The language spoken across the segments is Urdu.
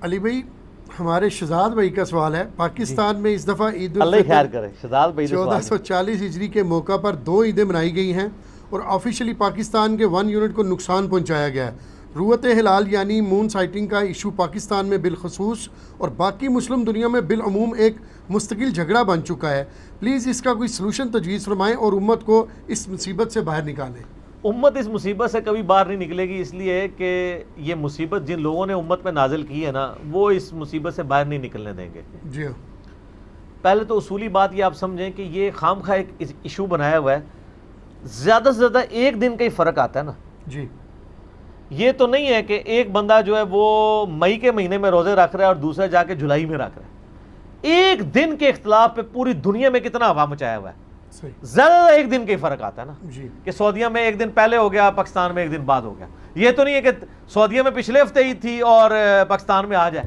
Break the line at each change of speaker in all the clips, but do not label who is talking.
علی بھائی ہمارے شہزاد بھائی کا سوال ہے، پاکستان میں اس دفعہ عید
اللہ خیر کرے شہزاد بھائی
1440 ہجری کے موقع پر 2 عیدیں منائی گئی ہیں اور آفیشلی پاکستان کے 1 یونٹ کو نقصان پہنچایا گیا ہے۔ رویت ہلال یعنی مون سائٹنگ کا ایشو پاکستان میں بالخصوص اور باقی مسلم دنیا میں بالعموم ایک مستقل جھگڑا بن چکا ہے۔ پلیز اس کا کوئی سلوشن تجویز فرمائیں اور امت کو اس مصیبت سے باہر نکالیں۔
امت اس مصیبت سے کبھی باہر نہیں نکلے گی، اس لیے کہ یہ مصیبت جن لوگوں نے امت پہ نازل کی ہے نا، وہ اس مصیبت سے باہر نہیں نکلنے دیں گے۔
جی ہاں،
پہلے تو اصولی بات یہ آپ سمجھیں کہ یہ خام خواہ ایک ایشو بنایا ہوا ہے، زیادہ سے زیادہ ایک دن کا ہی فرق آتا ہے نا۔
جی
یہ تو نہیں ہے کہ ایک بندہ جو ہے وہ مئی کے مہینے میں روزے رکھ رہا ہے اور دوسرا جا کے جولائی میں رکھ رہا ہے۔ ایک دن کے اختلاف پہ پوری دنیا میں کتنا ہوا مچایا ہوا ہے۔
صحیح،
زیادہ ایک دن کا ہی فرق آتا ہے نا،
جی
کہ سعودیہ میں ایک دن پہلے ہو گیا، پاکستان میں ایک دن بعد ہو گیا۔ یہ تو نہیں ہے کہ سعودیہ میں پچھلے ہفتے ہی تھی اور پاکستان میں آ جائے۔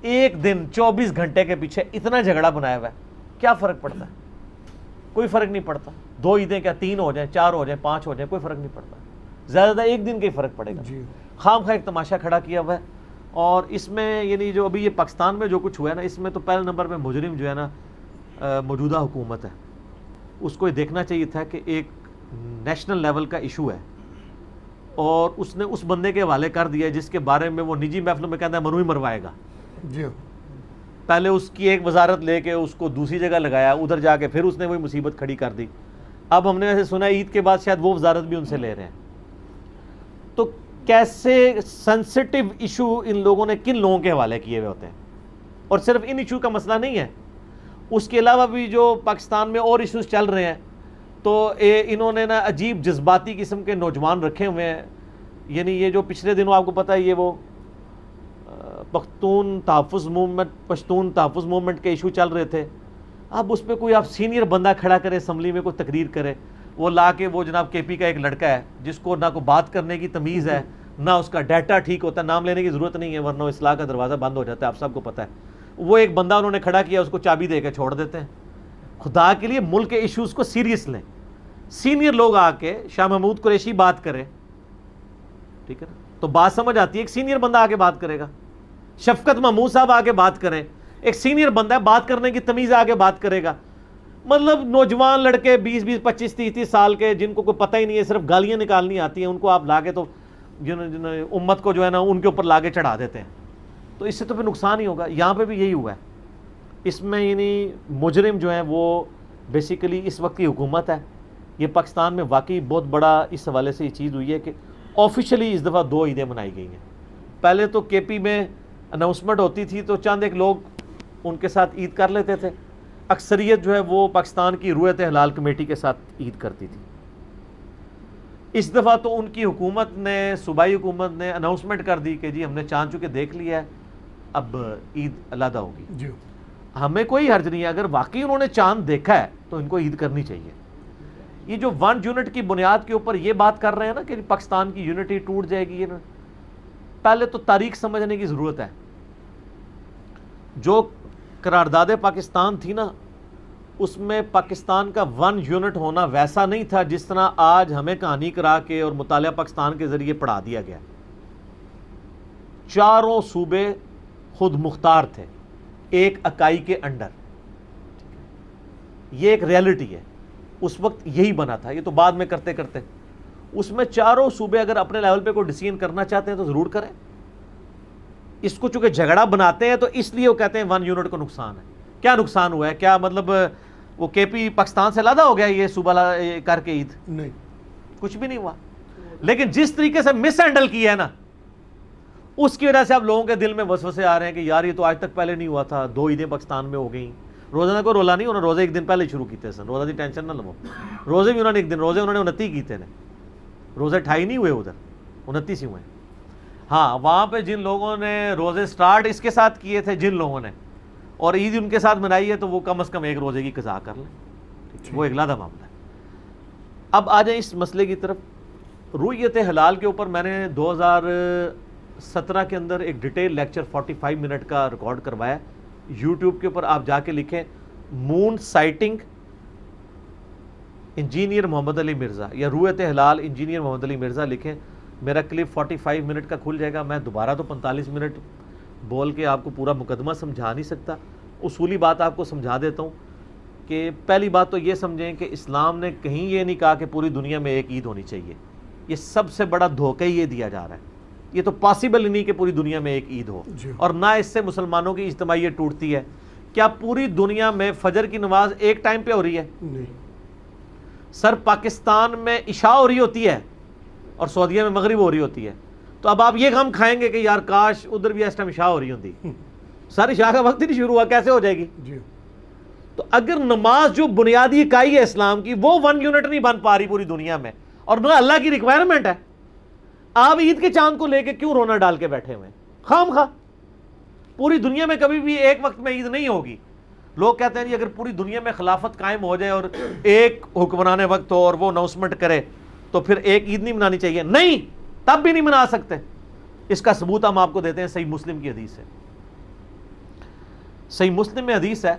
ایک دن 24 گھنٹے کے پیچھے اتنا جھگڑا بنایا ہوا ہے، کیا فرق پڑتا ہے؟ کوئی فرق نہیں پڑتا۔ 2 عیدیں کیا 3 ہو جائیں، 4 ہو جائیں، 5 ہو جائیں، کوئی فرق نہیں پڑتا۔ زیادہ زیادہ ایک دن کا ہی فرق پڑے گا۔
جی
خام خواہ ایک تماشا کھڑا کیا ہوا ہے، اور اس میں یعنی جو ابھی یہ پاکستان میں جو کچھ ہوا ہے نا، اس میں تو پہلے نمبر پہ مجرم جو ہے نا موجودہ حکومت ہے، اس کو یہ دیکھنا چاہیے تھا کہ ایک نیشنل لیول کا ایشو ہے اور اس نے اس بندے کے حوالے کر دیا جس کے بارے میں وہ نجی محفلوں میں کہتا ہے منو ہی مروائے گا۔
جی ہاں،
پہلے اس کی ایک وزارت لے کے اس کو دوسری جگہ لگایا، ادھر جا کے پھر اس نے وہی مصیبت کھڑی کر دی۔ اب ہم نے ایسے سنا عید کے بعد شاید وہ وزارت بھی ان سے لے رہے ہیں۔ تو کیسے سینسٹیو ایشو ان لوگوں نے کن لوگوں کے حوالے کیے ہوئے ہوتے ہیں، اور صرف ان ایشو کا مسئلہ نہیں ہے، اس کے علاوہ بھی جو پاکستان میں اور ایشوز چل رہے ہیں، تو انہوں نے نا عجیب جذباتی قسم کے نوجوان رکھے ہوئے ہیں۔ یعنی یہ جو پچھلے دنوں آپ کو پتہ ہے یہ وہ پشتون تحفظ موومنٹ کے ایشو چل رہے تھے، اب اس پہ کوئی آپ سینئر بندہ کھڑا کرے اسمبلی میں، کوئی تقریر کرے، وہ لا کے وہ جناب کے پی کا ایک لڑکا ہے جس کو نہ کوئی بات کرنے کی تمیز ہے، نہ اس کا ڈیٹا ٹھیک ہوتا ہے، نام لینے کی ضرورت نہیں ہے ورنہ اصلاح کا دروازہ بند ہو جاتا ہے، آپ سب کو پتہ ہے۔ وہ ایک بندہ انہوں نے کھڑا کیا، اس کو چابی دے کے چھوڑ دیتے ہیں۔ خدا کے لیے ملک کے ایشوز کو سیریس لیں، سینئر لوگ آ کے شاہ محمود قریشی بات کرے، ٹھیک ہے نا، تو بات سمجھ آتی ہے۔ ایک سینئر بندہ آ کے بات کرے گا، شفقت محمود صاحب آ کے بات کریں، ایک سینئر بندہ ہے، بات کرنے کی تمیز آ کے بات کرے گا۔ مطلب نوجوان لڑکے 20 25 30 سال کے جن کو کوئی پتہ ہی نہیں ہے، صرف گالیاں نکالنی آتی ہیں، ان کو آپ لا کے تو امت کو جو ہے نا ان کے اوپر لا کے چڑھا دیتے ہیں، تو اس سے تو پھر نقصان ہی ہوگا۔ یہاں پہ بھی یہی ہوا ہے۔ اس میں یعنی مجرم جو ہیں وہ بیسیکلی اس وقت کی حکومت ہے۔ یہ پاکستان میں واقعی بہت بڑا اس حوالے سے یہ چیز ہوئی ہے کہ آفیشلی اس دفعہ 2 عیدیں منائی گئی ہیں۔ پہلے تو کے پی میں اناؤنسمنٹ ہوتی تھی تو چند ایک لوگ ان کے ساتھ عید کر لیتے تھے، اکثریت جو ہے وہ پاکستان کی رویت ہلال کمیٹی کے ساتھ عید کرتی تھی۔ اس دفعہ تو ان کی حکومت نے، صوبائی حکومت نے اناؤنسمنٹ کر دی کہ جی ہم نے چاند چکے دیکھ لیا ہے، اب عید علیحدہ ہوگی۔
جی
ہمیں کوئی حرج نہیں ہے، اگر واقعی انہوں نے چاند دیکھا ہے تو ان کو عید کرنی چاہیے۔ یہ جو 1 یونٹ کی بنیاد کے اوپر یہ بات کر رہے ہیں نا کہ پاکستان کی یونٹی ٹوٹ جائے گی، پہلے تو تاریخ سمجھنے کی ضرورت ہے۔ جو قرارداد پاکستان تھی نا، اس میں پاکستان کا 1 یونٹ ہونا ویسا نہیں تھا جس طرح آج ہمیں کہانی کرا کے اور مطالعہ پاکستان کے ذریعے پڑھا دیا گیا۔ 4 صوبے خود مختار تھے ایک اکائی کے انڈر، یہ ایک ریالٹی ہے۔ اس وقت یہی بنا تھا، یہ تو بعد میں کرتے کرتے اس میں 4 صوبے اگر اپنے لیول پہ کوئی ڈیسیژن کرنا چاہتے ہیں تو ضرور کریں۔ اس کو چونکہ جھگڑا بناتے ہیں تو اس لیے وہ کہتے ہیں 1 یونٹ کو نقصان ہے۔ کیا نقصان ہوا ہے؟ کیا مطلب وہ کے پی پاکستان سے علیحدہ ہو گیا یہ صوبہ کر کے عید؟
نہیں،
کچھ بھی نہیں ہوا، لیکن جس طریقے سے مس ہینڈل کیا ہے نا، اس کی وجہ سے اب لوگوں کے دل میں وسوسے آ رہے ہیں کہ یار یہ تو آج تک پہلے نہیں ہوا تھا، 2 عیدیں پاکستان میں ہو گئیں۔ روزہ کو رولا نہیں، انہوں نے روزے ایک دن پہلے شروع کیتے سن، روزہ دی ٹینشن نہ لو، روزے بھی انہوں نے ایک دن، روزے انہوں نے 29 کیتے ہیں، روزے 28 نہیں ہوئے، ادھر 29 ہی ہوئے۔ ہاں، وہاں پہ جن لوگوں نے روزے سٹارٹ اس کے ساتھ کیے تھے، جن لوگوں نے، اور عید ان کے ساتھ منائی ہے، تو وہ کم از کم 1 روزے کی قضا کر لیں، وہ ایک علیحدہ معاملہ ہے۔ اب آ جائیں اس مسئلے کی طرف۔ رویت ہلال کے اوپر میں نے 2017 کے اندر ایک ڈیٹیل لیکچر 45 منٹ کا ریکارڈ کروایا، یوٹیوب کے اوپر آپ جا کے لکھیں مون سائٹنگ انجینئر محمد علی مرزا یا رویت ہلال انجینئر محمد علی مرزا لکھیں، میرا کلپ 45 منٹ کا کھل جائے گا۔ میں دوبارہ تو 45 منٹ بول کے آپ کو پورا مقدمہ سمجھا نہیں سکتا. اصولی بات آپ کو سمجھا دیتا ہوں کہ پہلی بات تو یہ سمجھیں کہ اسلام نے کہیں یہ نہیں کہا کہ پوری دنیا میں ایک عید ہونی چاہیے. یہ سب سے بڑا دھوکہ یہ دیا جا رہا ہے. یہ تو پاسبل ہی نہیں کہ پوری دنیا میں ایک عید ہو, اور نہ اس سے مسلمانوں کی اجتماعیت ٹوٹتی ہے. کیا پوری دنیا میں فجر کی نماز ایک ٹائم پہ ہو رہی ہے؟ سر پاکستان میں عشاء ہو رہی ہوتی ہے اور سعودیہ میں مغرب ہو رہی ہوتی ہے. تو اب آپ یہ غم کھائیں گے کہ یار کاش ادھر بھی اس ٹائم عشاء ہو رہی ہوتی. سر عشاء کا وقت ہی نہیں شروع ہوا, کیسے ہو جائے گی؟ تو اگر نماز جو بنیادی اکائی ہے اسلام کی وہ 1 یونٹ نہیں بن پا رہی پوری دنیا میں, اور نہ اللہ کی ریکوائرمنٹ ہے, آپ عید کے چاند کو لے کے کیوں رونا ڈال کے بیٹھے ہوئے خام خواہ؟ پوری دنیا میں کبھی بھی ایک وقت میں عید نہیں ہوگی. لوگ کہتے ہیں جی اگر پوری دنیا میں خلافت قائم ہو جائے اور ایک حکمران وقت ہو اور وہ اناؤنسمنٹ کرے تو پھر ایک عید نہیں منانی چاہیے. نہیں, تب بھی نہیں منا سکتے. اس کا ثبوت ہم آپ کو دیتے ہیں صحیح مسلم کی حدیث ہے. صحیح مسلم میں حدیث ہے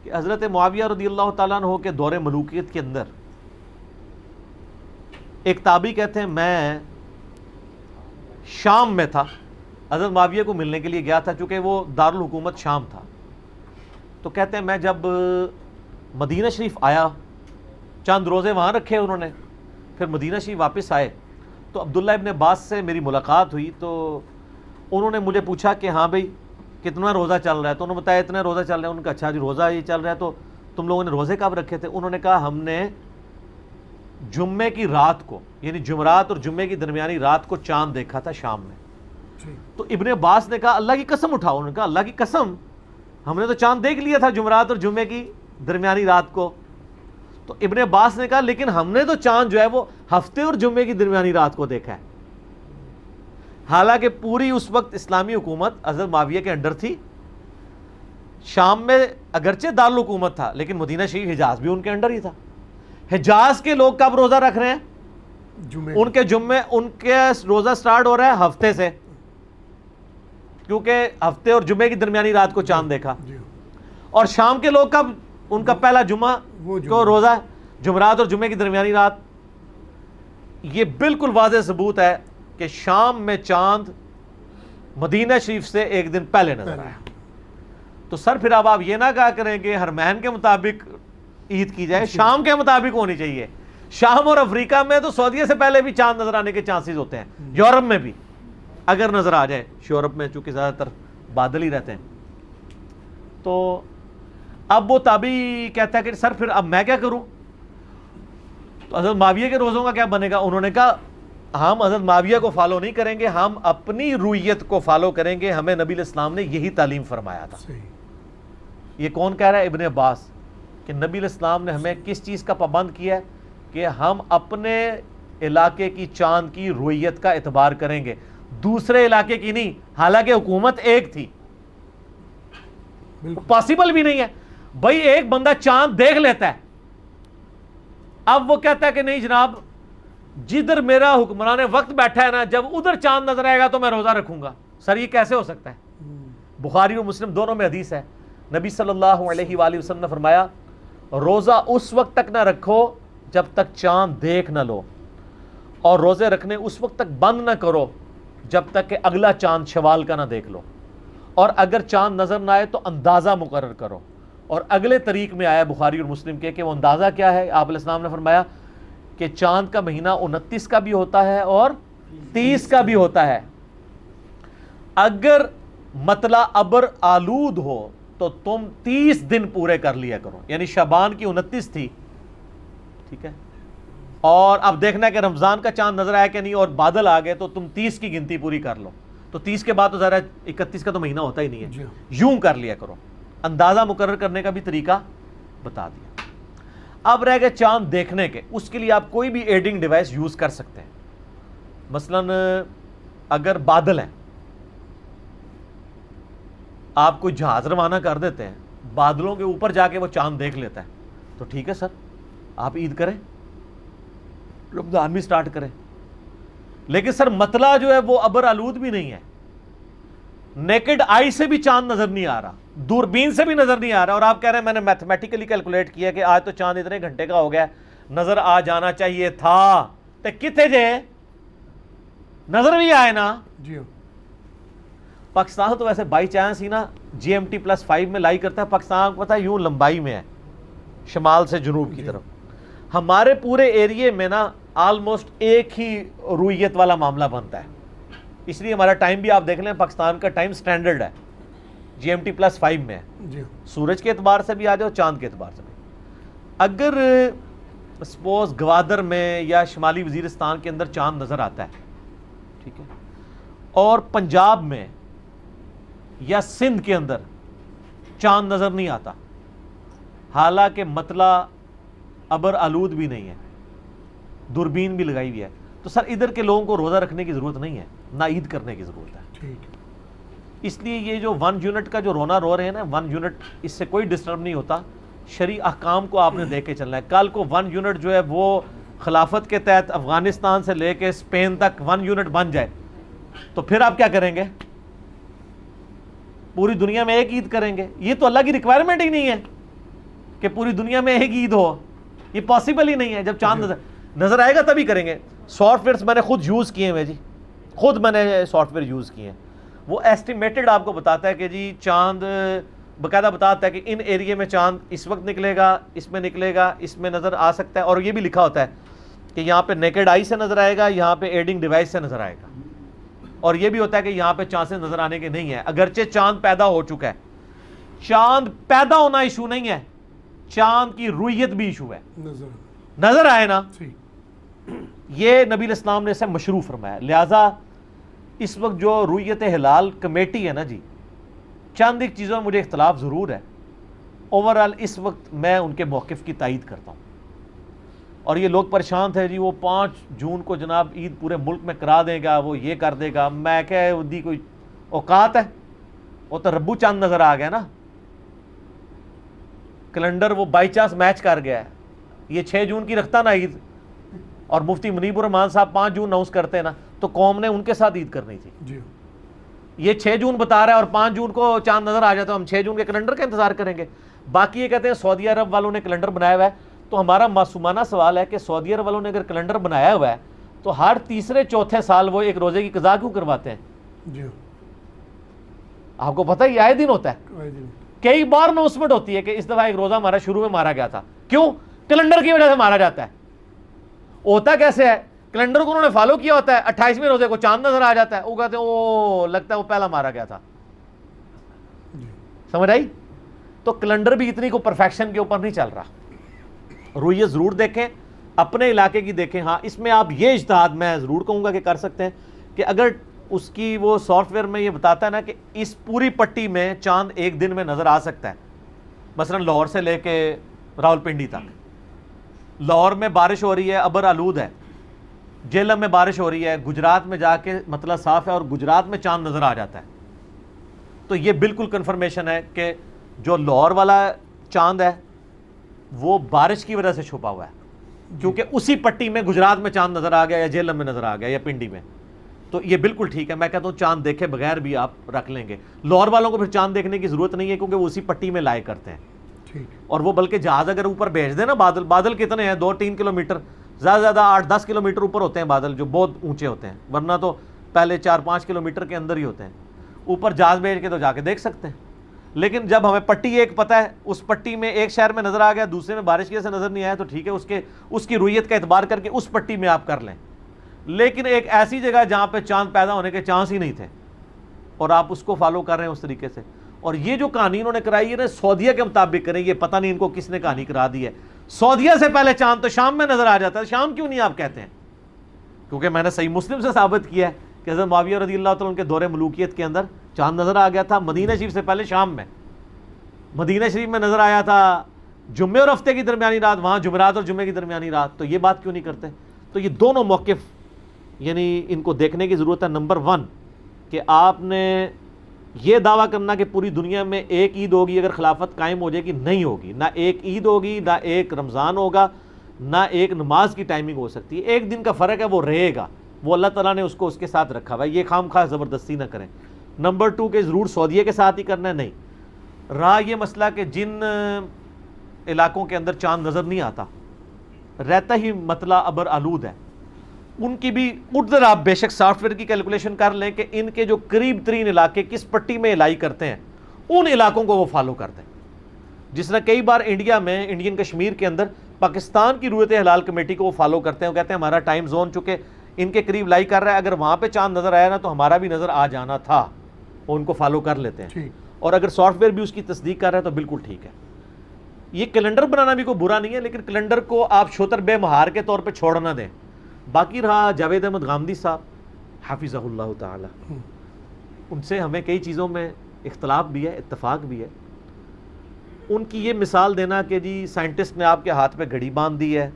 کہ حضرت معاویہ رضی اللہ تعالیٰ عنہ کے دور ملوکیت کے اندر ایک تابعی کہتے ہیں میں شام میں تھا, حضرت معاویہ کو ملنے کے لیے گیا تھا چونکہ وہ دارالحکومت شام تھا. تو کہتے ہیں میں جب مدینہ شریف آیا, چند روزے وہاں رکھے انہوں نے, پھر مدینہ شریف واپس آئے تو عبداللہ ابن عباس سے میری ملاقات ہوئی. تو انہوں نے مجھے پوچھا کہ ہاں بھائی کتنا روزہ چل رہا ہے؟ تو انہوں نے بتایا اتنے روزہ چل رہے ہیں. انہوں نے کہا اچھا جی روزہ یہ چل رہا ہے, تو تم لوگوں نے روزے کب رکھے تھے؟ انہوں نے کہا ہم نے جمعے کی رات کو, یعنی جمعرات اور جمعے کی درمیانی رات کو چاند دیکھا تھا شام میں. تو ابن عباس نے کہا اللہ کی قسم اٹھاؤ. انہوں نے کہا اللہ کی قسم ہم نے تو چاند دیکھ لیا تھا جمعرات اور جمعے کی درمیانی رات کو. تو ابن عباس نے کہا لیکن ہم نے تو چاند جو ہے وہ ہفتے اور جمعے کی درمیانی رات کو دیکھا ہے. حالانکہ پوری اس وقت اسلامی حکومت حضرت معاویہ کے انڈر تھی. شام میں اگرچہ دارالحکومت تھا لیکن مدینہ شریف حجاز بھی ان کے انڈر ہی تھا. حجاز کے لوگ کب روزہ رکھ رہے ہیں؟ ان کے روزہ سٹارٹ ہو رہا ہے ہفتے سے, کیونکہ ہفتے اور جمعے کی درمیانی رات کو چاند دیکھا. اور شام کے لوگ کب, ان کا پہلا جمعہ کو روزہ جمعرات اور جمعے کی درمیانی رات. یہ بالکل واضح ثبوت ہے کہ شام میں چاند مدینہ شریف سے ایک دن پہلے نظر آیا. تو سر پھر اب آپ یہ نہ کہا کریں کہ حرمین کے مطابق عید کی جائے, شام کے مطابق ہونی چاہیے. شام اور افریقہ میں تو سعودیہ سے پہلے بھی چاند نظر آنے کے چانسز ہوتے ہیں, یورپ میں بھی اگر نظر آ جائے. یورپ میں چونکہ زیادہ تر بادل ہی رہتے ہیں. تو اب وہ تابعی کہتا ہے کہ سر پھر اب میں کیا کروں؟ تو حضرت معاویہ کے روزوں کا کیا بنے گا؟ انہوں نے کہا ہم حضرت معاویہ کو فالو نہیں کریں گے, ہم اپنی رویت کو فالو کریں گے. ہمیں نبی علیہ السلام نے یہی تعلیم فرمایا تھا. یہ کون کہہ رہا ہے؟ ابن عباس, کہ نبی علیہ السلام نے ہمیں کس چیز کا پابند کیا ہے کہ ہم اپنے علاقے کی چاند کی رویت کا اعتبار کریں گے, دوسرے علاقے کی نہیں. حالانکہ حکومت ایک تھی, پاسبل بھی نہیں ہے بھائی ایک بندہ چاند دیکھ لیتا ہے, اب وہ کہتا ہے کہ نہیں جناب جدھر میرا حکمران وقت بیٹھا ہے نا, جب ادھر چاند نظر آئے گا تو میں روزہ رکھوں گا. سر یہ کیسے ہو سکتا ہے؟ بخاری اور مسلم دونوں میں حدیث ہے. نبی صلی اللہ علیہ وآلہ وسلم نے فرمایا روزہ اس وقت تک نہ رکھو جب تک چاند دیکھ نہ لو, اور روزے رکھنے اس وقت تک بند نہ کرو جب تک کہ اگلا چاند شوال کا نہ دیکھ لو, اور اگر چاند نظر نہ آئے تو اندازہ مقرر کرو. اور اگلے طریق میں آیا بخاری اور مسلم کے کہ وہ اندازہ کیا ہے؟ آپ علیہ السلام نے فرمایا کہ چاند کا مہینہ 29 کا بھی ہوتا ہے اور 30 کا بھی ہوتا ہے. اگر مطلع ابر آلود ہو تو تم 30 دن پورے کر لیا کرو. یعنی شعبان کی 29 تھی, ٹھیک ہے, اور اب دیکھنا ہے کہ رمضان کا چاند نظر آیا کہ نہیں اور بادل آ گئے تو تم 30 کی گنتی پوری کر لو. تو 30 کے بعد تو ذرا 31 کا تو مہینہ ہوتا ہی نہیں ہے, یوں کر لیا کرو. اندازہ مقرر کرنے کا بھی طریقہ بتا دیا. اب رہ گئے چاند دیکھنے کے, اس کے لیے آپ کوئی بھی ایڈنگ ڈیوائس یوز کر سکتے ہیں. مثلا اگر بادل ہیں, آپ کوئی جہاز روانہ کر دیتے ہیں, بادلوں کے اوپر جا کے وہ چاند دیکھ لیتا ہے, تو ٹھیک ہے سر آپ عید کریں, رمضان بھی سٹارٹ کریں. لیکن سر مطلع جو ہے وہ ابر آلود بھی نہیں ہے, نیکڈ آئی سے بھی چاند نظر نہیں آ رہا, دوربین سے بھی نظر نہیں آ رہا, اور آپ کہہ رہے ہیں میں نے میتھمیٹیکلی کیلکولیٹ کیا کہ آج تو چاند اتنے گھنٹے کا ہو گیا, نظر آ جانا چاہیے تھا. تو کتنے جے نظر بھی آئے نا. پاکستان تو ویسے بائی چانس ہی نا GMT+5 میں لائی کرتا ہے. پاکستان کو پتہ ہے یوں لمبائی میں ہے شمال سے جنوب کی طرف. ہمارے پورے ایریے میں نا آلموسٹ ایک ہی رویت والا معاملہ بنتا ہے. اس لیے ہمارا ٹائم بھی آپ دیکھ لیں, پاکستان کا ٹائم سٹینڈرڈ ہے, GMT+5 میں ہے. سورج کے اعتبار سے بھی آ جاؤ, چاند کے اعتبار سے بھی. اگر سپوز گوادر میں یا شمالی وزیرستان کے اندر چاند نظر آتا ہے, ٹھیک ہے, اور پنجاب میں یا سندھ کے اندر چاند نظر نہیں آتا, حالانکہ مطلع ابر آلود بھی نہیں ہے, دوربین بھی لگائی ہوئی ہے, تو سر ادھر کے لوگوں کو روزہ رکھنے کی ضرورت نہیں ہے, نہ عید کرنے کی ضرورت ہے. اس لیے یہ جو 1 یونٹ کا جو رونا رو رہے ہیں نا, 1 یونٹ اس سے کوئی ڈسٹرب نہیں ہوتا. شرعی احکام کو آپ نے دیکھ کے چلنا ہے. کل کو 1 یونٹ جو ہے وہ خلافت کے تحت افغانستان سے لے کے اسپین تک 1 یونٹ بن جائے تو پھر آپ کیا کریں گے؟ پوری دنیا میں ایک عید کریں گے. یہ تو اللہ کی ریکوائرمنٹ ہی نہیں ہے کہ پوری دنیا میں ایک عید ہو, یہ پاسبل ہی نہیں ہے. جب چاند نظر آئے گا تبھی کریں گے. سافٹ ویئرس میں نے خود یوز کیے ہیں جی, خود میں نے سافٹ ویئر یوز کیے ہیں. وہ ایسٹیمیٹڈ آپ کو بتاتا ہے کہ جی چاند باقاعدہ بتاتا ہے کہ ان ایریے میں چاند اس وقت نکلے گا, اس میں نکلے گا, اس میں نظر آ سکتا ہے. اور یہ بھی لکھا ہوتا ہے کہ یہاں پہ نیکڈ آئی سے نظر آئے گا, یہاں پہ ایڈنگ ڈیوائس سے نظر آئے گا. اور یہ بھی ہوتا ہے کہ یہاں پہ چاند سے نظر آنے کے نہیں ہے, اگرچہ چاند پیدا ہو چکا ہے. چاند پیدا ہونا ایشو نہیں ہے, چاند کی رویت بھی ایشو ہے. نظر آئے نا, یہ نبی الاسلام نے اسے مشروع فرمایا. لہٰذا اس وقت جو رویت ہلال کمیٹی ہے نا جی, چند ایک چیزوں میں مجھے اختلاف ضرور ہے. اوورال اس وقت میں ان کے موقف کی تائید کرتا ہوں. اور یہ لوگ پریشان تھے جی وہ 5 جون کو جناب عید پورے ملک میں کرا دے گا, وہ یہ کر دے گا. میں کہ دی کوئی اوقات ہے, وہ تو ربو چاند نظر آ گیا نا, کیلنڈر وہ بائی چانس میچ کر گیا ہے. یہ 6 جون کی رکھتا نا عید, اور مفتی منیب الرحمان صاحب 5 جون اناؤنس کرتے نا, تو قوم نے ان کے ساتھ عید کرنی تھی. یہ 6 جون بتا رہا ہے اور 5 جون کو چاند نظر آ جاتا, ہم 6 جون کے کیلنڈر کا انتظار کریں گے. باقی یہ کہتے ہیں سعودی عرب والوں نے کیلنڈر بنایا ہوا ہے. تو ہمارا معصومانہ سوال ہے کہ سعودی عرب والوں نے اگر کیلنڈر بنایا ہوا ہے تو ہر تیسرے چوتھے سال وہ ایک روزے کی قضا کیوں کرواتے ہیں؟ آپ کو پتہ ہی آئے دن ہوتا ہے, کئی بار اناؤنسمنٹ ہوتی ہے کہ اس دفعہ ایک روزہ ہمارا شروع میں مارا گیا تھا. کیوں؟ کیلنڈر کی وجہ سے مارا جاتا ہے. ہوتا کیسے ہے؟ کیلنڈر کو انہوں نے فالو کیا ہوتا ہے, 28ویں روزے کو چاند نظر آ جاتا ہے, وہ کہتے ہیں وہ لگتا ہے وہ پہلا مارا گیا تھا. سمجھ آئی؟ تو کیلنڈر بھی اتنی کو پرفیکشن کے اوپر نہیں چل رہا. رویت ضرور دیکھیں, اپنے علاقے کی دیکھیں. ہاں اس میں آپ یہ اجتہاد میں ضرور کہوں گا کہ کر سکتے ہیں کہ اگر اس کی وہ سافٹ ویئر میں یہ بتاتا ہے نا کہ اس پوری پٹی میں چاند ایک دن میں نظر آ سکتا ہے, مثلا لاہور سے لے کے راولپنڈی تک. لاہور میں بارش ہو رہی ہے, ابر آلود ہے. جیلم میں بارش ہو رہی ہے, گجرات میں جا کے مطلع صاف ہے اور گجرات میں چاند نظر آ جاتا ہے. تو یہ بالکل کنفرمیشن ہے کہ جو لاہور والا چاند ہے وہ بارش کی وجہ سے چھپا ہوا ہے, کیونکہ اسی پٹی میں گجرات میں چاند نظر آ گیا یا جیلم میں نظر آ گیا یا پنڈی میں. تو یہ بالکل ٹھیک ہے. میں کہتا ہوں چاند دیکھے بغیر بھی آپ رکھ لیں گے. لاہور والوں کو پھر چاند دیکھنے کی ضرورت نہیں ہے کیونکہ وہ اسی پٹی میں لائے کرتے ہیں. اور وہ بلکہ جہاز اگر اوپر بھیج دیں نا, بادل کتنے ہیں, 2-3 کلومیٹر, زیادہ زیادہ 8-10 کلومیٹر اوپر ہوتے ہیں بادل, جو بہت اونچے ہوتے ہیں, ورنہ تو پہلے 4-5 کلومیٹر کے اندر ہی ہوتے ہیں. اوپر جہاز بھیج کے تو جا کے دیکھ سکتے ہیں. لیکن جب ہمیں پٹی ایک پتہ ہے, اس پٹی میں ایک شہر میں نظر آ گیا, دوسرے میں بارش کی وجہ سے نظر نہیں آیا, تو ٹھیک ہے, اس کی رویت کا اعتبار کر کے اس پٹی میں آپ کر لیں. لیکن ایک ایسی جگہ جہاں پہ چاند پیدا ہونے کے چانس ہی نہیں تھے اور آپ اس کو فالو کر رہے ہیں اس طریقے سے. اور یہ جو کہانی انہوں نے کرائی ہے نا سعودیہ کے مطابق کریں, یہ پتہ نہیں ان کو کس نے کہانی کرا دی ہے. سعودیہ سے پہلے چاند تو شام میں نظر آ جاتا ہے. شام کیوں نہیں آپ کہتے ہیں؟ کیونکہ میں نے صحیح مسلم سے ثابت کیا ہے کہ حضرت معاویہ رضی اللہ تعالیٰ کے دور ملوکیت کے اندر چاند نظر آ گیا تھا مدینہ شریف سے پہلے شام میں. مدینہ شریف میں نظر آیا تھا جمعے اور ہفتے کی درمیانی رات, وہاں جمعرات اور جمعے کی درمیانی رات. تو یہ بات کیوں نہیں کرتے؟ تو یہ دونوں موقف یعنی ان کو دیکھنے کی ضرورت ہے. نمبر 1 کہ آپ نے یہ دعویٰ کرنا کہ پوری دنیا میں ایک عید ہوگی اگر خلافت قائم ہو جائے گی, نہیں ہوگی. نہ ایک عید ہوگی, نہ ایک رمضان ہوگا, نہ ایک نماز کی ٹائمنگ ہو سکتی ہے. ایک دن کا فرق ہے, وہ رہے گا, وہ اللہ تعالیٰ نے اس کو اس کے ساتھ رکھا ہوا ہے. یہ خام خواہ زبردستی نہ کریں. نمبر 2 کہ ضرور سعودیہ کے ساتھ ہی کرنا ہے, نہیں. رہا یہ مسئلہ کہ جن علاقوں کے اندر چاند نظر نہیں آتا, رہتا ہی مطلع ابر آلود ہے, ان کی بھی ادھر آپ بے شک سافٹ ویئر کی کیلکولیشن کر لیں کہ ان کے جو قریب ترین علاقے کس پٹی میں الائی کرتے ہیں ان علاقوں کو وہ فالو کرتے ہیں. جس طرح کئی بار انڈیا میں انڈین کشمیر کے اندر پاکستان کی رویت ہلال کمیٹی کو وہ فالو کرتے ہیں. وہ کہتے ہیں ہمارا ٹائم زون چونکہ ان کے قریب لائی کر رہا ہے, اگر وہاں پہ چاند نظر آیا نا تو ہمارا بھی نظر آ جانا تھا, وہ ان کو فالو کر لیتے ہیں. اور اگر سافٹ ویئر بھی اس کی تصدیق کر رہا ہے تو بالکل ٹھیک ہے. یہ کیلنڈر بنانا بھی کوئی برا نہیں ہے, لیکن کیلنڈر کو آپ شوتر بے مہار کے طور پہ چھوڑ نہ دیں. باقی رہا جاوید احمد غامدی صاحب حافظہ اللہ تعالی, ان سے ہمیں کئی چیزوں میں اختلاف بھی ہے, اتفاق بھی ہے. ان کی یہ مثال دینا کہ جی سائنٹسٹ نے آپ کے ہاتھ پہ گھڑی باندھ دی ہے,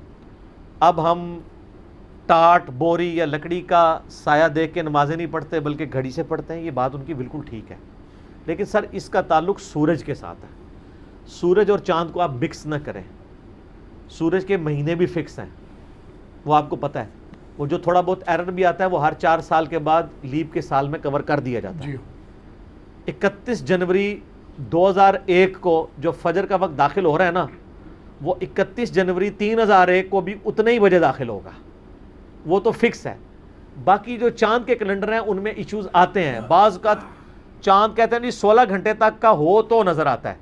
اب ہم ٹاٹ بوری یا لکڑی کا سایہ دیکھ کے نمازیں نہیں پڑھتے بلکہ گھڑی سے پڑھتے ہیں, یہ بات ان کی بالکل ٹھیک ہے. لیکن سر اس کا تعلق سورج کے ساتھ ہے. سورج اور چاند کو آپ مکس نہ کریں. سورج کے مہینے بھی فکس ہیں, وہ آپ کو پتہ ہے. وہ جو تھوڑا بہت ایرر بھی آتا ہے وہ ہر 4 سال کے بعد لیپ کے سال میں کور کر دیا جاتا ہے. 31 جنوری 2001 کو جو فجر کا وقت داخل ہو رہا ہے نا, وہ 31 جنوری 3001 کو بھی اتنے ہی بجے داخل ہوگا, وہ تو فکس ہے. باقی جو چاند کے کیلنڈر ہیں ان میں ایشوز آتے ہیں. بعض کا چاند کہتے ہیں جی 16 گھنٹے تک کا ہو تو نظر آتا ہے.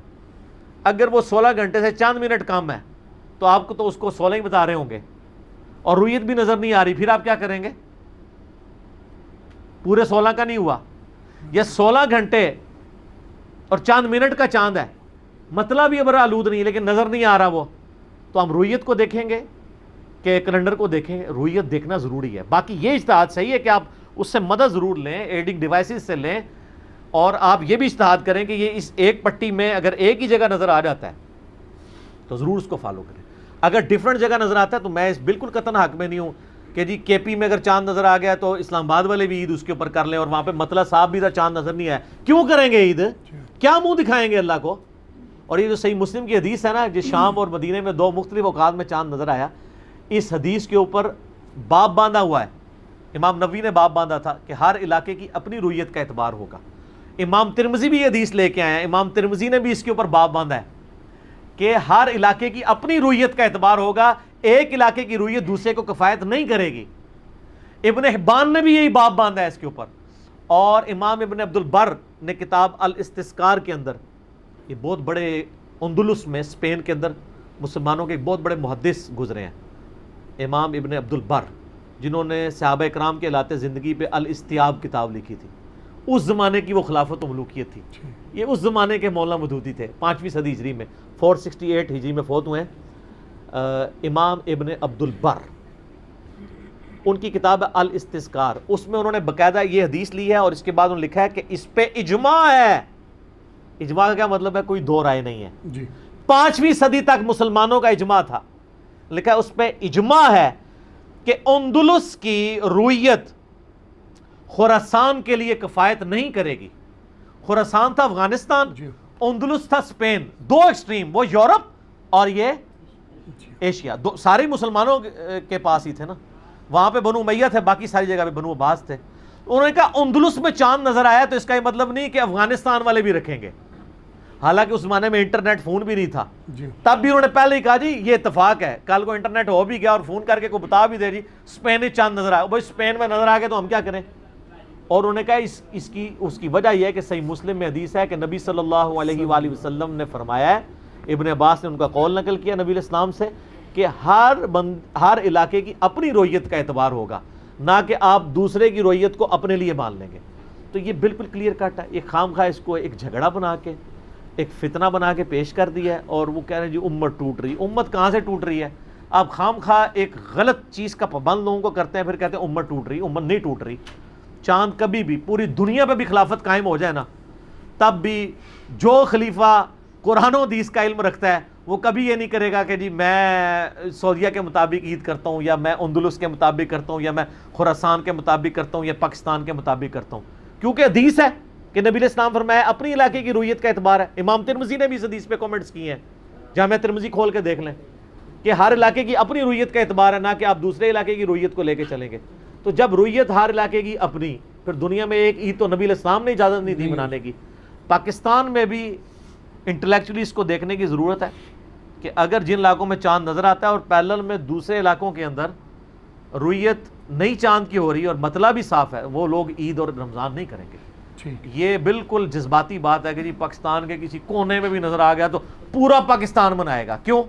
اگر وہ 16 گھنٹے سے چند منٹ کم ہے تو آپ کو تو اس کو 16 ہی بتا رہے ہوں گے, اور رویت بھی نظر نہیں آ رہی, پھر آپ کیا کریں گے؟ پورے 16 کا نہیں ہوا, یا 16 گھنٹے اور چاند منٹ کا چاند ہے, مطلب یہ برا آلود نہیں لیکن نظر نہیں آ رہا وہ, تو ہم رویت کو دیکھیں گے کہ کیلنڈر کو دیکھیں گے. رویت دیکھنا ضروری ہے. باقی یہ اجتہاد صحیح ہے کہ آپ اس سے مدد ضرور لیں, ایڈنگ ڈیوائسز سے لیں, اور آپ یہ بھی اجتہاد کریں کہ یہ اس ایک پٹی میں اگر ایک ہی جگہ نظر آ جاتا ہے تو ضرور اس کو فالو کریں. اگر ڈیفرنٹ جگہ نظر آتا ہے تو میں اس بالکل قطعاً حق میں نہیں ہوں کہ جی کے پی میں اگر چاند نظر آ گیا تو اسلام آباد والے بھی عید اس کے اوپر کر لیں, اور وہاں پہ مطلع صاحب بھی چاند نظر نہیں آیا, کیوں کریں گے عید؟ کیا منہ دکھائیں گے اللہ کو؟ اور یہ جو صحیح مسلم کی حدیث ہے نا, جو شام اور مدینے میں 2 مختلف اوقات میں چاند نظر آیا, اس حدیث کے اوپر باب باندھا ہوا ہے. امام نووی نے باب باندھا تھا کہ ہر علاقے کی اپنی رویت کا اعتبار ہوگا. امام ترمذی بھی یہ حدیث لے کے آئے ہیں, امام ترمذی نے بھی اس کے اوپر باب باندھا ہے کہ ہر علاقے کی اپنی رویت کا اعتبار ہوگا, ایک علاقے کی رویت دوسرے کو کفایت نہیں کرے گی. ابن حبان نے بھی یہی باب باندھا ہے اس کے اوپر. اور امام ابن عبد البر نے کتاب الاستذکار کے اندر, یہ بہت بڑے اندلس میں اسپین کے اندر مسلمانوں کے ایک بہت بڑے محدث گزرے ہیں, امام ابن عبد البر, جنہوں نے صحابہ اکرام کے حالات زندگی پہ الاستیاب کتاب لکھی تھی. اس زمانے کی وہ خلافت و ملوکیت تھی. یہ اس زمانے کے مولانا مودودی تھے, 5ویں صدی ہجری میں, 468 ہجری میں فوت ہوئے ہیں. امام ابن عبد البر, ان کی کتاب ہے الاستذکار, اس میں انہوں نے باقاعدہ یہ حدیث لی ہے اور اس کے بعد انہوں نے لکھا ہے کہ اس پہ اجماع ہے. اجماع کا کیا مطلب ہے؟ کوئی دو رائے نہیں ہے. 5ویں صدی تک مسلمانوں کا اجماع تھا. لکھا ہے اس پہ اجماع ہے کہ اندلس کی رویت خراسان کے لیے کفایت نہیں کرے گی. خراسان تھا افغانستان, اندلس تھا اسپین, 2 ایکسٹریم, وہ یورپ اور یہ ایشیا, سارے مسلمانوں کے پاس ہی تھے نا. وہاں پہ بنو امیہ تھے, باقی ساری جگہ پہ بنو عباس تھے. انہوں نے کہا اندلس میں چاند نظر آیا تو اس کا یہ مطلب نہیں کہ افغانستان والے بھی رکھیں گے. حالانکہ اس زمانے میں انٹرنیٹ فون بھی نہیں تھا, تب بھی انہوں نے پہلے ہی کہا جی یہ اتفاق ہے, کل کو انٹرنیٹ ہو بھی گیا اور فون کر کے کوئی بتا بھی دے جی اسپین چاند نظر آیا, بھائی اسپین میں نظر آ گیا تو ہم کیا کریں. اور انہوں نے کہا اس کی وجہ یہ ہے کہ صحیح مسلم میں حدیث ہے کہ نبی صلی اللہ علیہ وآلہ وسلم نے فرمایا ہے, ابن عباس نے ان کا قول نقل کیا نبی علیہ السلام سے, کہ ہر علاقے کی اپنی رویت کا اعتبار ہوگا, نہ کہ آپ دوسرے کی رویت کو اپنے لیے مان لیں گے. تو یہ بالکل کلیئر کٹ ہے. یہ خام خواہ اس کو ایک جھگڑا بنا کے, ایک فتنہ بنا کے پیش کر دیا ہے, اور وہ کہہ رہے ہیں جی امت ٹوٹ رہی. امت کہاں سے ٹوٹ رہی ہے؟ آپ خام خواہ ایک غلط چیز کا پابند لوگوں کو کرتے ہیں, پھر کہتے ہیں امت ٹوٹ رہی. امت نہیں ٹوٹ رہی. چاند کبھی بھی پوری دنیا پہ بھی خلافت قائم ہو جائے نا, تب بھی جو خلیفہ قرآن و حدیث کا علم رکھتا ہے وہ کبھی یہ نہیں کرے گا کہ جی میں سعودیہ کے مطابق عید کرتا ہوں, یا میں اندلس کے مطابق کرتا ہوں, یا میں خراسان کے مطابق کرتا ہوں, یا پاکستان کے مطابق کرتا ہوں. کیونکہ حدیث ہے کہ نبی علیہ السلام فرمایا اپنی علاقے کی رویت کا اعتبار ہے. امام ترمذی نے بھی اس حدیث پہ کامنٹس کیے ہیں, جامعہ ترمذی کھول کے دیکھ لیں, کہ ہر علاقے کی اپنی رویت کا اعتبار ہے, نہ کہ آپ دوسرے علاقے کی رویت کو لے کے چلیں گے. تو جب رویت ہر علاقے کی اپنی, پھر دنیا میں ایک عید تو نبی علیہ السلام نے اجازت نہیں دی منانے کی. پاکستان میں بھی انٹلیکچولی اس کو دیکھنے کی ضرورت ہے کہ اگر جن علاقوں میں چاند نظر آتا ہے اور پیرلل میں دوسرے علاقوں کے اندر رویت نئی چاند کی ہو رہی ہے اور مطلب بھی صاف ہے، وہ لوگ عید اور رمضان نہیں کریں گے. یہ بالکل جذباتی بات ہے کہ جی پاکستان کے کسی کونے میں بھی نظر آ گیا تو پورا پاکستان منائے گا. کیوں؟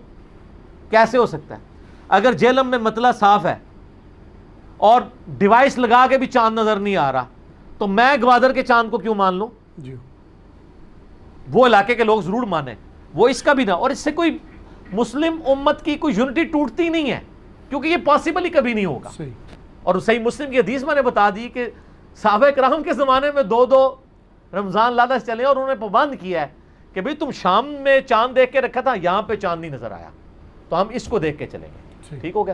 کیسے ہو سکتا ہے؟ اگر جہلم میں مطلب صاف ہے اور ڈیوائس لگا کے بھی چاند نظر نہیں آ رہا تو میں گوادر کے چاند کو کیوں مان لوں؟ وہ علاقے کے لوگ ضرور مانیں، وہ اس کا بھی نہ. اور اس سے کوئی مسلم امت کی کوئی یونٹی ٹوٹتی نہیں ہے، کیونکہ یہ پاسبل ہی کبھی نہیں ہوگا. اور صحیح مسلم کی حدیث میں نے بتا دی کہ صحابہ کرام کے زمانے میں 2 رمضان لادا سے چلے اور انہوں نے پابند کیا ہے کہ بھئی تم شام میں چاند دیکھ کے رکھا تھا، یہاں پہ چاند نہیں نظر آیا تو ہم اس کو دیکھ کے چلیں گے. ٹھیک ہو گیا؟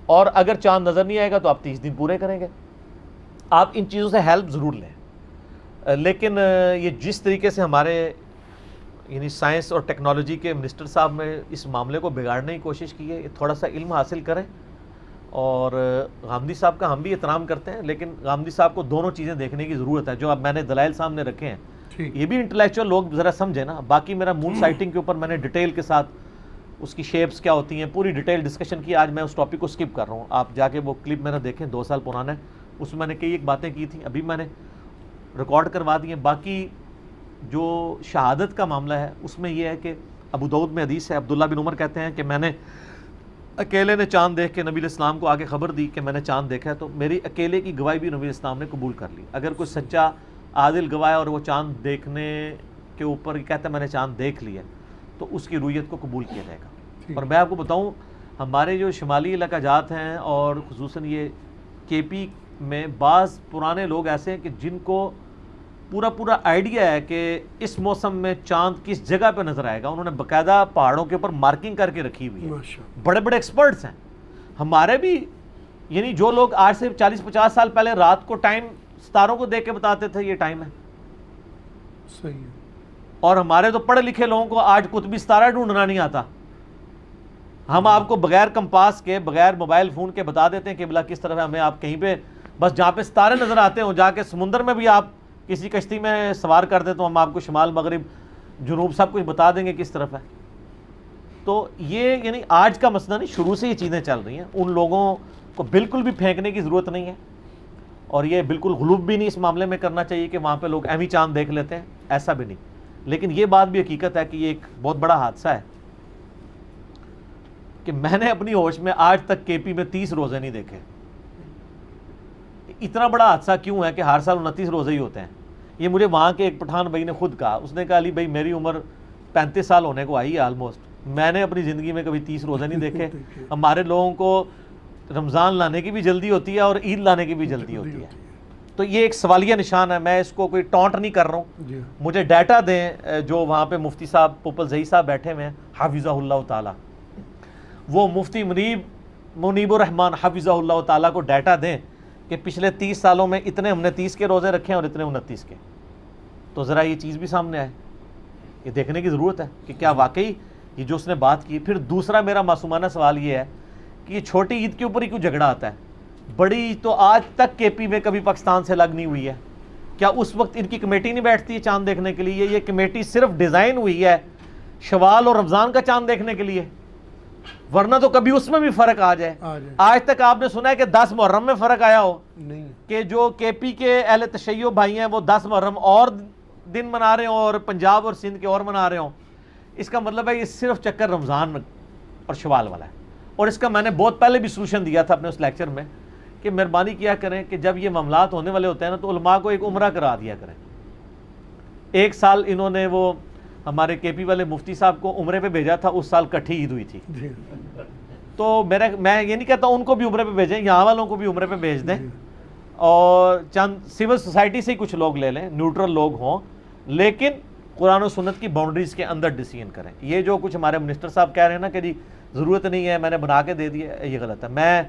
اور اگر چاند نظر نہیں آئے گا تو آپ 30 دن پورے کریں گے. آپ ان چیزوں سے ہیلپ ضرور لیں. لیکن یہ جس طریقے سے ہمارے یعنی سائنس اور ٹیکنالوجی کے منسٹر صاحب نے اس معاملے کو بگاڑنے کی کوشش کی ہے، تھوڑا سا علم حاصل کریں. اور غامدی صاحب کا ہم بھی احترام کرتے ہیں، لیکن غامدی صاحب کو دونوں چیزیں دیکھنے کی ضرورت ہے. جو اب میں نے دلائل سامنے رکھے ہیں یہ بھی انٹلیکچوئل لوگ ذرا سمجھیں نا. باقی میرا مون سائٹنگ کے اوپر میں نے ڈیٹیل کے ساتھ اس کی شیپس کیا ہوتی ہیں پوری ڈیٹیل ڈسکشن کی. آج میں اس ٹاپک کو سکپ کر رہا ہوں، آپ جا کے وہ کلپ میں نے دیکھیں 2 سال پرانا ہے، اس میں میں نے کئی ایک باتیں کی تھیں، ابھی میں نے ریکارڈ کروا دی ہیں. باقی جو شہادت کا معاملہ ہے اس میں یہ ہے کہ ابو داؤد میں حدیث ہے، عبداللہ بن عمر کہتے ہیں کہ میں نے اکیلے نے چاند دیکھ کے نبی علیہ السلام کو آگے خبر دی کہ میں نے چاند دیکھا ہے، تو میری اکیلے کی گواہی بھی نبی علیہ السلام نے قبول کر لی. اگر کوئی سچا عادل گواہ ہے اور وہ چاند دیکھنے کے اوپر کہتا ہے میں نے چاند دیکھ لیا تو اس کی رویت کو قبول کیا جائے گا. اور میں آپ کو بتاؤں ہمارے جو شمالی علاقہ جات ہیں اور خصوصاً یہ کے پی میں بعض پرانے لوگ ایسے ہیں کہ جن کو پورا آئیڈیا ہے کہ اس موسم میں چاند کس جگہ پہ نظر آئے گا. انہوں نے باقاعدہ پہاڑوں کے اوپر مارکنگ کر کے رکھی ہوئی ہے، بڑے بڑے ایکسپرٹس ہیں. ہمارے بھی یعنی جو لوگ آج سے 40-50 سال پہلے رات کو ٹائم ستاروں کو دیکھ کے بتاتے تھے یہ ٹائم ہے،
صحیح ہے.
اور ہمارے تو پڑھے لکھے لوگوں کو آج قطبی ستارہ ڈھونڈنا نہیں آتا. ہم آپ کو بغیر کمپاس کے بغیر موبائل فون کے بتا دیتے ہیں کہ قبلہ کس طرف ہے. ہمیں آپ کہیں پہ بس جہاں پہ ستارے نظر آتے ہیں جا کے سمندر میں بھی آپ کسی کشتی میں سوار کر دیں تو ہم آپ کو شمال مغرب جنوب سب کچھ بتا دیں گے کس طرف ہے. تو یہ یعنی آج کا مسئلہ نہیں، شروع سے یہ چیزیں چل رہی ہیں. ان لوگوں کو بالکل بھی پھینکنے کی ضرورت نہیں ہے اور یہ بالکل غلوب بھی نہیں اس معاملے میں کرنا چاہیے کہ وہاں پہ لوگ ایویں چاند دیکھ لیتے ہیں، ایسا بھی نہیں. لیکن یہ بات بھی حقیقت ہے کہ یہ ایک بہت بڑا حادثہ ہے کہ میں نے اپنی ہوش میں آج تک کے پی میں 30 روزے نہیں دیکھے. اتنا بڑا حادثہ کیوں ہے کہ ہر سال 29 روزے ہی ہوتے ہیں؟ یہ مجھے وہاں کے ایک پٹھان بھائی نے خود کہا. اس نے کہا علی بھائی میری عمر 35 سال ہونے کو آئی ہے آلموسٹ، میں نے اپنی زندگی میں کبھی 30 روزے نہیں دیکھے. ہمارے لوگوں کو رمضان لانے کی بھی جلدی ہوتی ہے اور عید لانے کی بھی جلدی ہوتی ہے. تو یہ ایک سوالیہ نشان ہے. میں اس کو کوئی ٹونٹ نہیں کر رہا ہوں. مجھے ڈیٹا دیں جو وہاں پہ مفتی صاحب پوپل زئی صاحب بیٹھے ہوئے ہیں حافظہ اللہ تعالیٰ، وہ مفتی منیب الرحمان حافظہ اللہ تعالیٰ کو ڈیٹا دیں کہ پچھلے 30 سالوں میں اتنے ہم نے 30 کے روزے رکھے ہیں اور اتنے 29 کے. تو ذرا یہ چیز بھی سامنے آئے، یہ دیکھنے کی ضرورت ہے کہ کیا واقعی یہ جو اس نے بات کی. پھر دوسرا میرا معصومانہ سوال یہ ہے کہ یہ چھوٹی عید کے اوپر ہی کیوں جھگڑا آتا ہے؟ بڑی عید تو آج تک کے پی میں کبھی پاکستان سے لگ نہیں ہوئی ہے. کیا اس وقت ان کی کمیٹی نہیں بیٹھتی ہے چاند دیکھنے کے لیے؟ یہ کمیٹی صرف ڈیزائن ہوئی ہے شوال اور رمضان کا چاند دیکھنے کے لیے، ورنہ تو کبھی اس میں بھی فرق آ جائے. آج تک آپ نے سنا ہے کہ 10 محرم میں فرق آیا ہو؟ نہیں. کہ جو کے پی کے اہل تشیع بھائی ہیں وہ 10 محرم اور دن منا رہے ہوں اور پنجاب اور سندھ کے اور منا رہے ہوں. اس کا مطلب ہے یہ صرف چکر رمضان اور شوال والا ہے. اور اس کا میں نے بہت پہلے بھی سولوشن دیا تھا اپنے اس لیکچر میں کہ مہربانی کیا کریں کہ جب یہ معاملات ہونے والے ہوتے ہیں نا تو علماء کو ایک عمرہ کرا دیا کریں. ایک سال انہوں نے وہ ہمارے کے پی والے مفتی صاحب کو عمرے پہ بھیجا تھا، اس سال کٹھی عید ہوئی تھی. تو میں یہ نہیں کہتا ان کو بھی عمرے پہ بھیجیں، یہاں والوں کو بھی عمرے پہ بھیج دیں اور چند سول سوسائٹی سے ہی کچھ لوگ لے لیں، نیوٹرل لوگ ہوں، لیکن قرآن و سنت کی باؤنڈریز کے اندر ڈیسیژن کریں. یہ جو کچھ ہمارے منسٹر صاحب کہہ رہے ہیں نا کہ جی ضرورت نہیں ہے میں نے بنا کے دے دیا، یہ غلط ہے. میں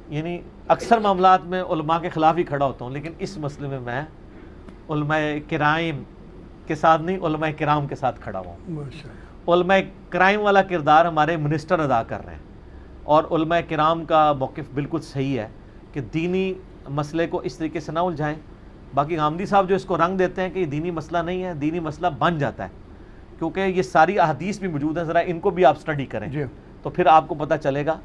یعنی اکثر معاملات میں علماء کے خلاف ہی کھڑا ہوتا ہوں، لیکن اس مسئلے میں علماء کرام کے ساتھ نہیں علماء کرام کے ساتھ کھڑا ہوں. علماء کرام والا کردار ہمارے منسٹر ادا کر رہے ہیں اور علماء کرام کا موقف بالکل صحیح ہے کہ دینی مسئلے کو اس طریقے سے نہ الجھائیں. باقی غامدی صاحب جو اس کو رنگ دیتے ہیں کہ یہ دینی مسئلہ نہیں ہے، دینی مسئلہ بن جاتا ہے کیونکہ یہ ساری احادیث بھی موجود ہیں. ذرا ان کو بھی آپ سٹڈی کریں تو پھر آپ کو پتہ چلے گا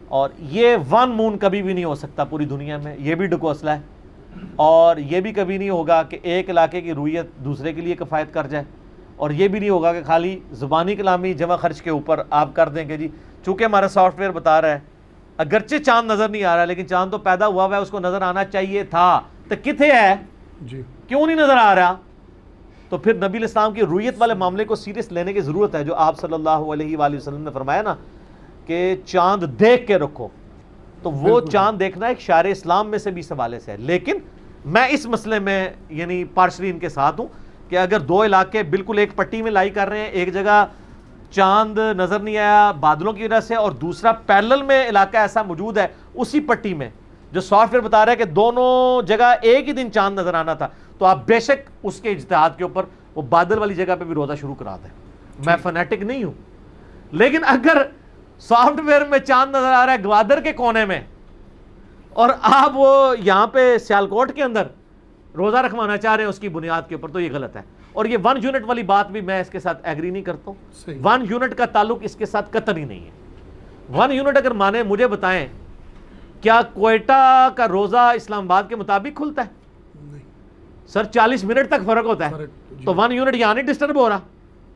اور یہ ون مون کبھی بھی نہیں ہو سکتا پوری دنیا میں، یہ بھی ڈکوسلا ہے، اور یہ بھی کبھی نہیں ہوگا کہ ایک علاقے کی رویت دوسرے کے لیے کفایت کر جائے، اور یہ بھی نہیں ہوگا کہ خالی زبانی کلامی جمع خرچ کے اوپر آپ کر دیں کہ جی چونکہ ہمارا سافٹ ویئر بتا رہا ہے اگرچہ چاند نظر نہیں آ رہا لیکن چاند تو پیدا ہوا ہے، اس کو نظر آنا چاہیے تھا، تو کتنے ہے
جی
کیوں نہیں نظر آ رہا؟ تو پھر نبی الاسلام کی رویت والے معاملے کو سیریس لینے کی ضرورت ہے، جو آپ صلی اللہ علیہ وآلہ وسلم نے فرمایا نا کہ چاند دیکھ کے رکھو، تو وہ چاند دیکھنا ایک شعائر اسلام میں سے بھی حوالے سے ہے۔ لیکن میں اس مسئلے میں یعنی پارشلی ان کے ساتھ ہوں کہ اگر دو علاقے بالکل ایک پٹی میں لائی کر رہے ہیں، ایک جگہ چاند نظر نہیں آیا بادلوں کی وجہ سے اور دوسرا پیرلل میں علاقہ ایسا موجود ہے اسی پٹی میں جو سافٹ ویئر بتا رہا ہے کہ دونوں جگہ ایک ہی دن چاند نظر آنا تھا، تو آپ بے شک اس کے اجتہاد کے اوپر وہ بادل والی جگہ پہ بھی روزہ شروع کرا دیں۔ میں فنیٹک نہیں ہوں، لیکن اگر سافٹ ویئر میں چاند نظر آ رہا ہے گوادر کے کونے میں اور آپ وہ یہاں پہ سیالکوٹ کے اندر روزہ رکھوانا چاہ رہے ہیں اس کی بنیاد کے اوپر، تو یہ غلط ہے۔ اور یہ 1 یونٹ والی بات بھی میں اس کے ساتھ ایگری نہیں کرتا ہوں، 1 یونٹ کا تعلق اس کے ساتھ قطعی نہیں ہے۔ 1 یونٹ اگر مانے، مجھے بتائیں کیا کوئٹہ کا روزہ اسلام آباد کے مطابق کھلتا ہے؟ سر 40 منٹ تک فرق ہوتا ہے، تو 1 یونٹ یہاں نہیں ڈسٹرب ہو رہا،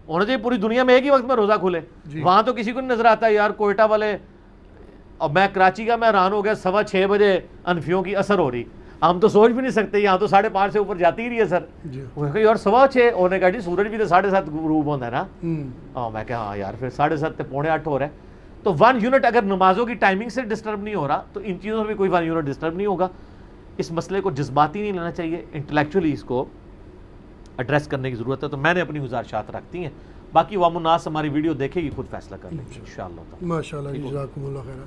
ہونا چاہیے پوری دنیا میں ایک ہی وقت میں روزہ کھلے۔ وہاں تو کسی کو نہیں نظر آتا یار کوئٹہ والے، اور میں کراچی کا میں حیران ہو گیا 6:15 بجے انفیوں کی اثر ہو رہی، ہم تو سوچ بھی نہیں سکتے، یہاں تو 5:30 سے اوپر جاتی ہی رہی ہے سر۔ وہ کہ یار 6:15 ہونے کا جی سورج بھی تو 7:30 غروب ہوتا ہے نا، میں کہ ہاں یار پھر 7:30 سے 7:45 ہو رہا ہے، تو 1 یونٹ اگر نمازوں کی ٹائمنگ سے ڈسٹرب نہیں ہو رہا تو ان چیزوں میں کوئی 1 یونٹ ڈسٹرب نہیں ہوگا۔ اس مسئلے کو جذباتی نہیں لینا چاہیے، انٹلیکچولی اس کو ایڈریس کرنے کی ضرورت ہے۔ تو میں نے اپنی گزارشات رکھتی ہیں، باقی عوام الناس ہماری ویڈیو دیکھے گی، خود فیصلہ کر لیں گے انشاءاللہ۔
ماشاءاللہ، جزاکم اللہ خیر۔